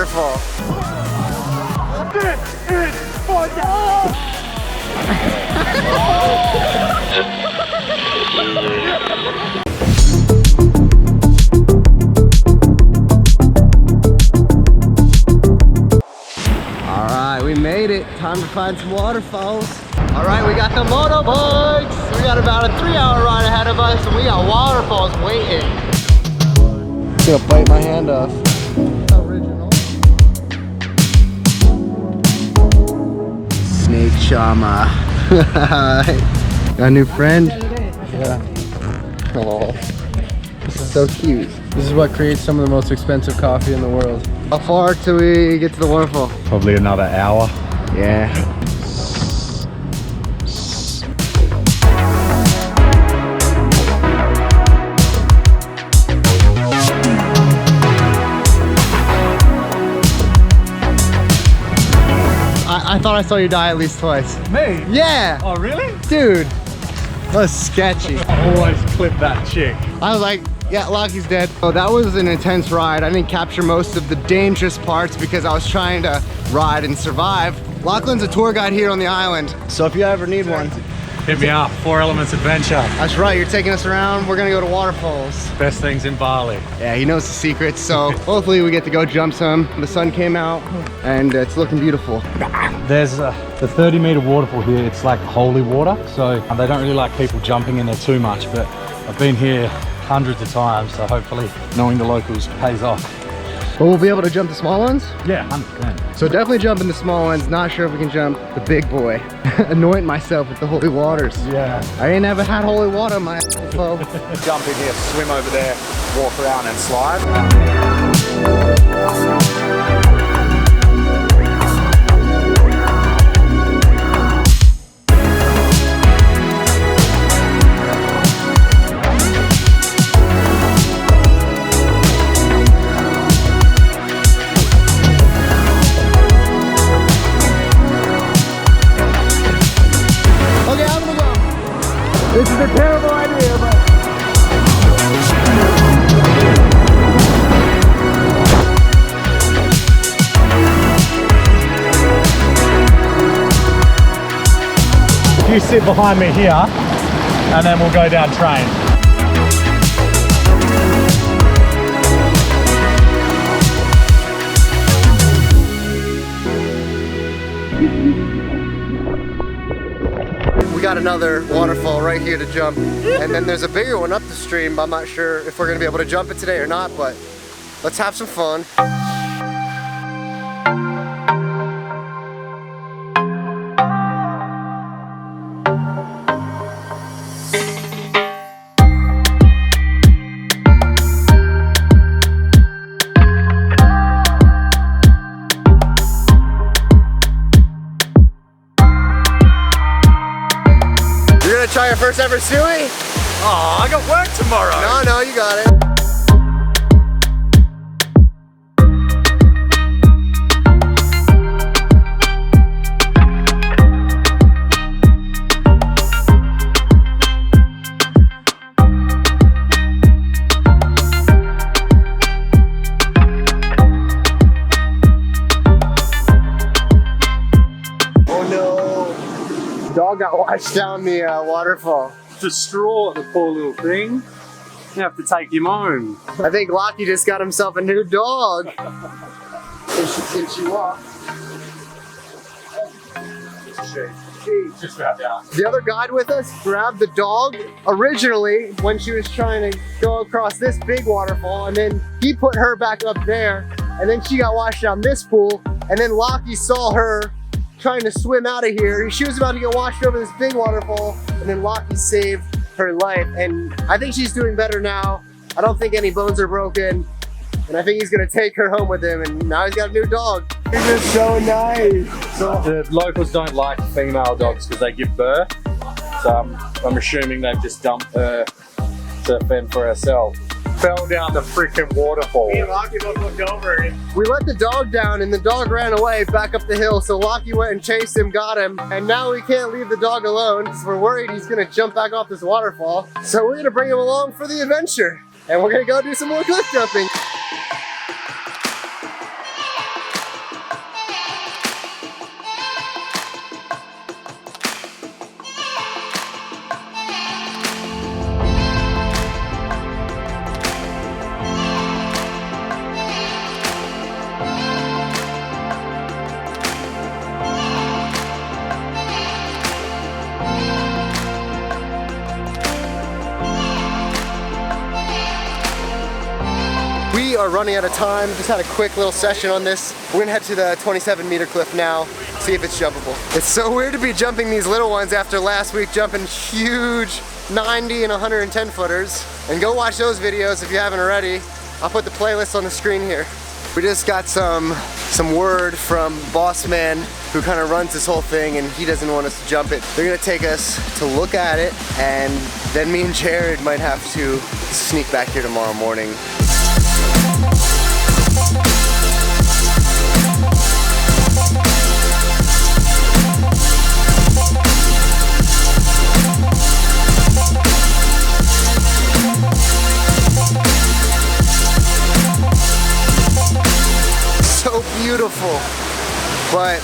waterfall. Alright, we made it. Time to find some waterfalls. Alright, we got the motorbikes. We got about a 3-hour ride ahead of us, and we got waterfalls waiting. I'm gonna bite my hand off. Original. Snake Shama. Got a new friend. Yeah. Oh, so cute. This is what creates some of the most expensive coffee in the world. How far till we get to the waterfall? Probably another hour. Yeah. I thought I saw you die at least twice. Me? Yeah. Oh, really? Dude, that was sketchy. I always clip that chick. I was like, yeah, Lockie's dead. Oh, that was an intense ride. I didn't capture most of the dangerous parts because I was trying to ride and survive. Lachlan's a tour guide here on the island, so if you ever need one, hit me up. 4 Elements Adventure. that's right, you're taking us around. We're gonna go to waterfalls. Best things in Bali. Yeah, he knows the secrets, so hopefully we get to go jump some. The sun came out and it's looking beautiful. There's the 30-meter waterfall here. It's like holy water, so they don't really like people jumping in there too much, but I've been here hundreds of times, so hopefully knowing the locals pays off. But we'll be able to jump the small ones? Yeah, 100%. So definitely jump in the small ones. Not sure if we can jump the big boy. Anoint myself with the holy waters. Yeah. I ain't never had holy water in my flow. Jump in here, swim over there, walk around and slide. This is a terrible idea, but... You sit behind me here, and then we'll go down train. We got another waterfall right here to jump, and then there's a bigger one up the stream. I'm not sure if we're gonna be able to jump it today or not, but let's have some fun. Try your first ever suey? Oh, I got work tomorrow. No, you got it. Dog got washed down the waterfall. Distraught, the poor little thing. You have to take him home. I think Lockie just got himself a new dog. Can she walk? Just about down. The other guide with us grabbed the dog originally when she was trying to go across this big waterfall, and then he put her back up there, and then she got washed down this pool, and then Lockie saw her trying to swim out of here. She was about to get washed over this big waterfall, and then Lockie saved her life, and I think she's doing better now. I don't think any bones are broken, and I think he's gonna take her home with him, and now he's got a new dog. He's just so nice. The locals don't like female dogs because they give birth, so I'm assuming they've just dumped her to fend for herself. Fell down the freaking waterfall. Me and Lockie both looked over and We let the dog down, and the dog ran away back up the hill, so Lockie went and chased him, got him, and now we can't leave the dog alone because we're worried he's gonna jump back off this waterfall. So we're gonna bring him along for the adventure, and we're gonna go do some more cliff jumping. are running out of time. Just had a quick little session on this. We're gonna head to the 27-meter cliff now, see if it's jumpable. It's so weird to be jumping these little ones after last week jumping huge 90 and 110 footers. And go watch those videos if you haven't already. I'll put the playlist on the screen here. We just got some word from boss man who kind of runs this whole thing, and he doesn't want us to jump it. They're gonna take us to look at it, and then me and Jared might have to sneak back here tomorrow morning. So beautiful, but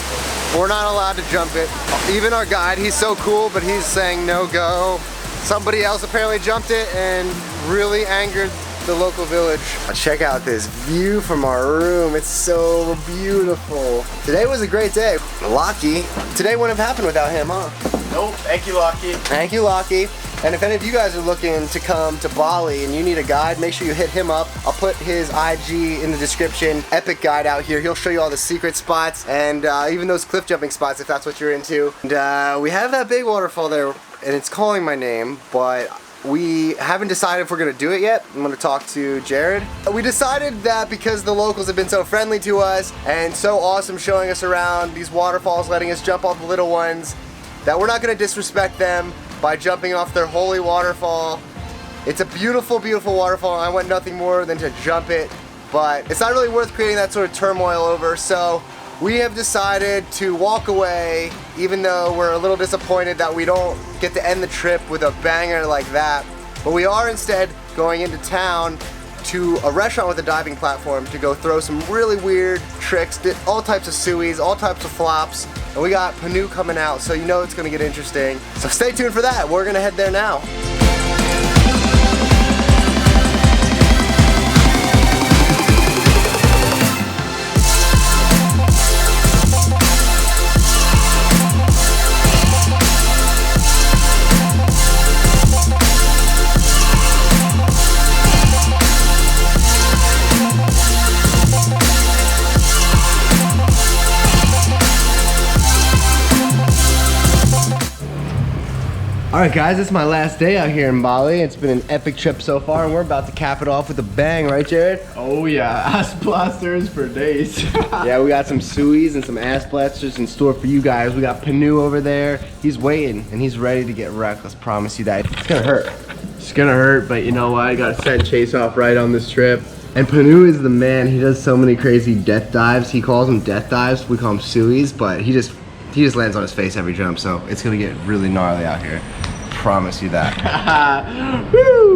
we're not allowed to jump it. Even our guide, he's so cool, but he's saying no go. Somebody else apparently jumped it and really angered the local village. Check out this view from our room. It's so beautiful. Today was a great day. Lockie, today wouldn't have happened without him, huh? Nope. Thank you, Lockie. Thank you, Lockie. And if any of you guys are looking to come to Bali and you need a guide, make sure you hit him up. I'll put his IG in the description. Epic guide out here. He'll show you all the secret spots and even those cliff jumping spots if that's what you're into. And we have that big waterfall there and it's calling my name, but we haven't decided if we're gonna do it yet. I'm gonna talk to Jared. We decided that because the locals have been so friendly to us and so awesome showing us around these waterfalls, letting us jump off the little ones, that we're not gonna disrespect them by jumping off their holy waterfall. It's a beautiful, beautiful waterfall, and I want nothing more than to jump it, but it's not really worth creating that sort of turmoil over, so we have decided to walk away, even though we're a little disappointed that we don't get to end the trip with a banger like that. But we are instead going into town to a restaurant with a diving platform to go throw some really weird tricks, did all types of suies, all types of flops, and we got Panu coming out, so you know it's gonna get interesting. So stay tuned for that. We're gonna head there now. Alright guys, it's my last day out here in Bali. It's been an epic trip so far and we're about to cap it off with a bang, right Jared? Oh yeah, ass blasters for days. Yeah, we got some suies and some ass blasters in store for you guys. We got Panu over there. He's waiting and he's ready to get wrecked. Let's promise you that. It's gonna hurt. It's gonna hurt, but you know what? I gotta set Chase off right on this trip. And Panu is the man. He does so many crazy death dives. He calls them death dives. We call them suies, but he just lands on his face every jump, so it's gonna get really gnarly out here. Promise you that. Woo!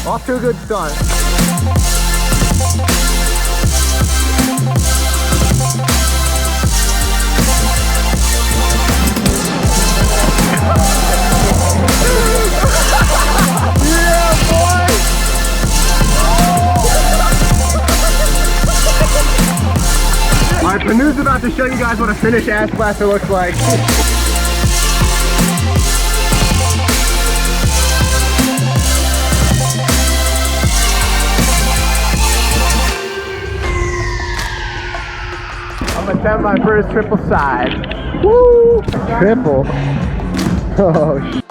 Off to a good start. Alright, Panu's about to show you guys what a finished ass blaster looks like. I'm gonna attempt my first triple side. Woo! Triple. Oh, sh.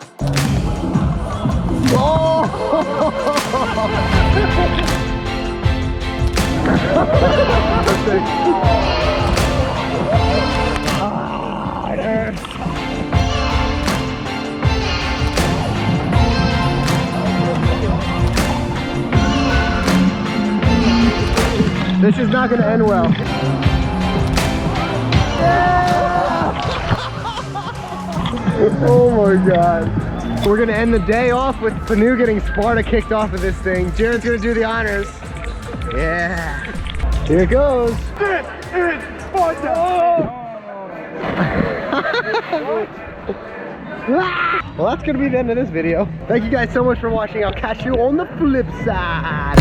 This is not going to end well. Oh my god. We're going to end the day off with Panu getting Sparta kicked off of this thing. Jared's going to do the honors. Yeah. Here it goes. This is Sparta! Well, that's going to be the end of this video. Thank you guys so much for watching. I'll catch you on the flip side.